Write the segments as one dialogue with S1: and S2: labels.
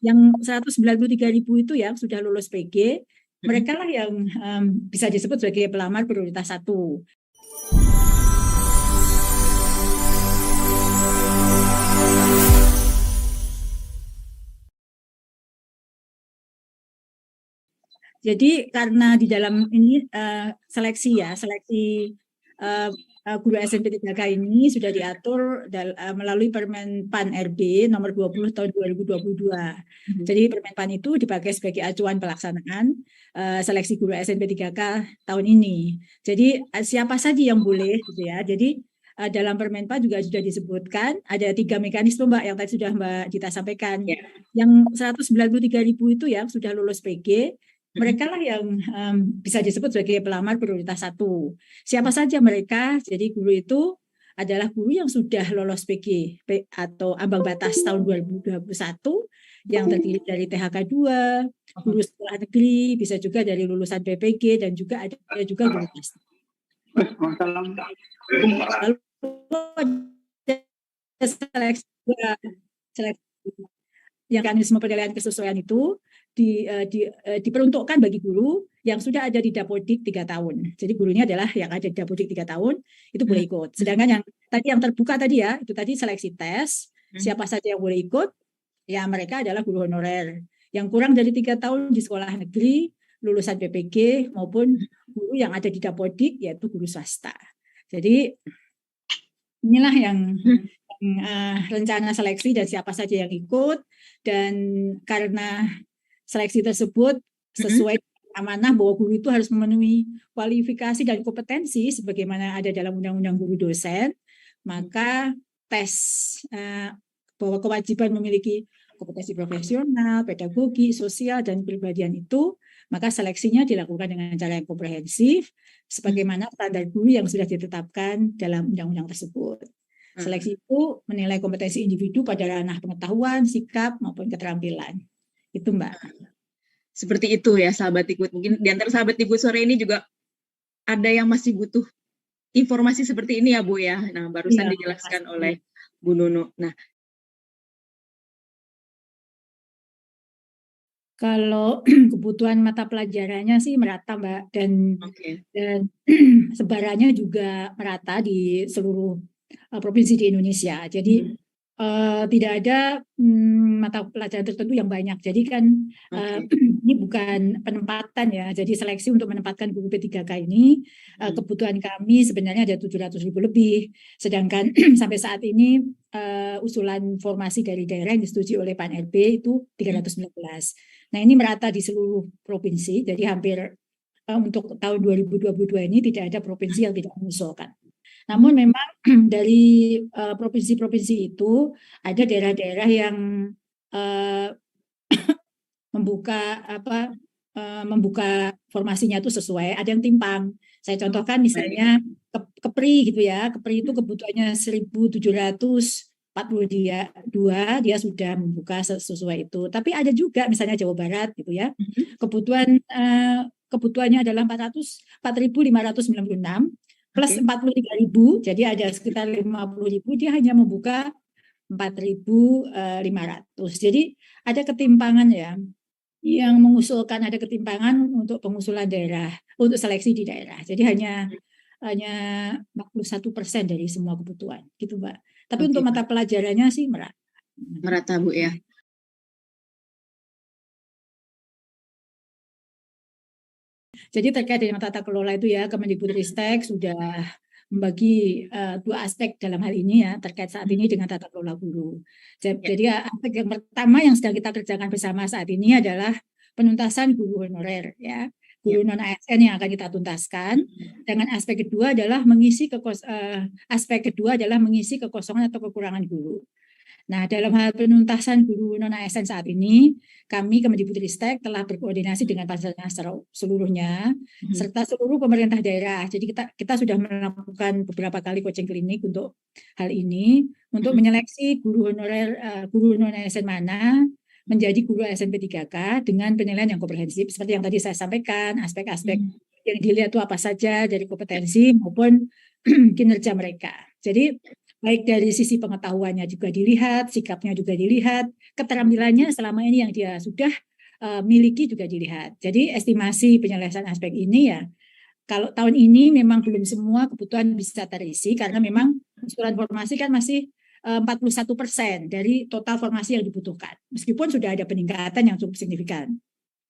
S1: yang 193.000 itu yang sudah lulus PG, mereka lah yang bisa disebut sebagai pelamar prioritas 1. Jadi karena di dalam ini seleksi guru SMP 3K ini sudah diatur melalui Permen PAN RB nomor 20 tahun 2022. Jadi Permen PAN itu dipakai sebagai acuan pelaksanaan seleksi guru SMP 3K tahun ini. Jadi siapa saja yang boleh gitu ya. Jadi dalam Permen PAN juga sudah disebutkan ada 3 mekanisme Mbak yang tadi sudah Mbak Dita sampaikan. Yang 193.000 itu yang sudah lulus PG, mereka lah yang bisa disebut sebagai pelamar prioritas 1. Siapa saja mereka? Jadi guru itu adalah guru yang sudah lolos PG atau ambang batas tahun 2021 yang terdiri dari THK 2, guru sekolah negeri, bisa juga dari lulusan PPG dan juga ada juga guru tes. Lalu seleksi yang mekanisme penilaian kesesuaian itu diperuntukkan bagi guru yang sudah ada di Dapodik 3 tahun. Jadi gurunya adalah yang ada di Dapodik 3 tahun, itu boleh ikut. Sedangkan yang terbuka tadi ya, itu tadi seleksi tes, siapa saja yang boleh ikut, ya mereka adalah guru honorer. Yang kurang dari 3 tahun di sekolah negeri, lulusan PPG, maupun guru yang ada di Dapodik, yaitu guru swasta. Jadi inilah yang rencana seleksi dan siapa saja yang ikut, dan karena seleksi tersebut sesuai amanah bahwa guru itu harus memenuhi kualifikasi dan kompetensi sebagaimana ada dalam Undang-Undang Guru Dosen, maka tes bahwa kewajiban memiliki kompetensi profesional, pedagogi, sosial, dan kepribadian itu, maka seleksinya dilakukan dengan cara yang komprehensif sebagaimana standar guru yang sudah ditetapkan dalam undang-undang tersebut. Seleksi itu menilai kompetensi individu pada ranah pengetahuan, sikap, maupun keterampilan. Itu Mbak.
S2: Seperti itu ya sahabat Ikut. Mungkin di antara sahabat Ikut sore ini juga ada yang masih butuh informasi seperti ini ya Bu ya. Nah barusan dijelaskan oleh Bu Nunu. Nah
S1: kalau kebutuhan mata pelajarannya sih merata Mbak, dan sebarannya juga merata di seluruh provinsi di Indonesia. Jadi tidak ada mata pelajaran tertentu yang banyak. Jadi kan ini bukan penempatan ya. Jadi seleksi untuk menempatkan guru P3K ini kebutuhan kami sebenarnya ada 700.000 lebih. Sedangkan sampai saat ini usulan formasi dari daerah yang disetujui oleh PAN RB itu 319. Nah ini merata di seluruh provinsi. Jadi hampir untuk tahun 2022 ini tidak ada provinsi yang tidak mengusulkan. Namun memang dari provinsi-provinsi itu ada daerah-daerah yang membuka formasinya itu sesuai, ada yang timpang. Saya contohkan misalnya Kepri gitu ya. Kepri itu kebutuhannya 1.742 dia sudah membuka sesuai itu. Tapi ada juga misalnya Jawa Barat gitu ya. Kebutuhannya adalah 4.596 plus 43.000, jadi ada sekitar 50.000, dia hanya membuka 4.500. Jadi ada ketimpangan ya, yang mengusulkan ada ketimpangan untuk pengusulan daerah, untuk seleksi di daerah. Jadi hanya 41% dari semua kebutuhan, gitu Mbak. Tapi untuk mata pelajarannya sih merata.
S2: Merata Bu ya.
S1: Jadi terkait dengan tata kelola itu ya, Kemendikbudristek sudah membagi 2 aspek dalam hal ini ya, terkait saat ini dengan tata kelola guru. Jadi aspek yang pertama yang sedang kita kerjakan bersama saat ini adalah penuntasan guru honorer ya, guru non ASN yang akan kita tuntaskan. Dengan aspek kedua adalah mengisi kekosongan atau kekurangan guru. Nah, dalam hal penuntasan guru non-ASN saat ini, kami Kemendikbudristek telah berkoordinasi dengan Basarnas seluruhnya, serta seluruh pemerintah daerah. Jadi kita sudah melakukan beberapa kali coaching klinik untuk hal ini, untuk menyeleksi guru honorer, guru non-ASN mana menjadi guru SMP 3K dengan penilaian yang komprehensif. Seperti yang tadi saya sampaikan, aspek-aspek yang dilihat itu apa saja dari kompetensi maupun kinerja mereka. Jadi baik dari sisi pengetahuannya juga dilihat, sikapnya juga dilihat, keterampilannya selama ini yang dia sudah miliki juga dilihat. Jadi estimasi penyelesaian aspek ini ya, kalau tahun ini memang belum semua kebutuhan bisa terisi karena memang usulan formasi kan masih 41% dari total formasi yang dibutuhkan. Meskipun sudah ada peningkatan yang cukup signifikan.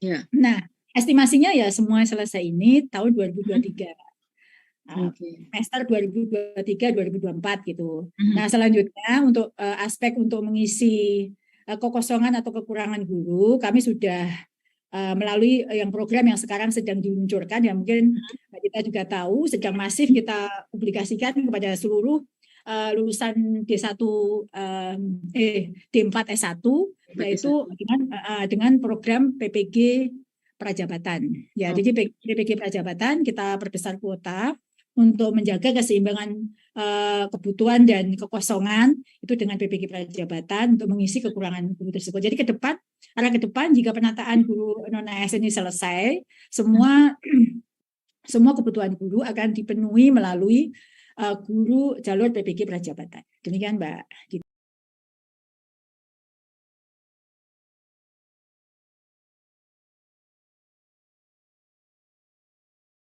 S2: Ya.
S1: Nah, estimasinya ya semua selesai ini tahun 2023. Semester 2023-2024 gitu. Nah, selanjutnya untuk aspek untuk mengisi kekosongan atau kekurangan guru, kami sudah melalui yang program yang sekarang sedang diluncurkan, yang mungkin kita juga tahu sedang masif kita publikasikan kepada seluruh lulusan D1 D4 S1, yaitu dengan program PPG Prajabatan. Ya, jadi PPG Prajabatan kita perbesar kuota untuk menjaga keseimbangan kebutuhan dan kekosongan itu dengan PPG Prajabatan untuk mengisi kekurangan guru tersebut. Jadi arah ke depan jika penataan guru non-ASN ini selesai, semua kebutuhan guru akan dipenuhi melalui guru jalur PPG Prajabatan. Demikian Mbak.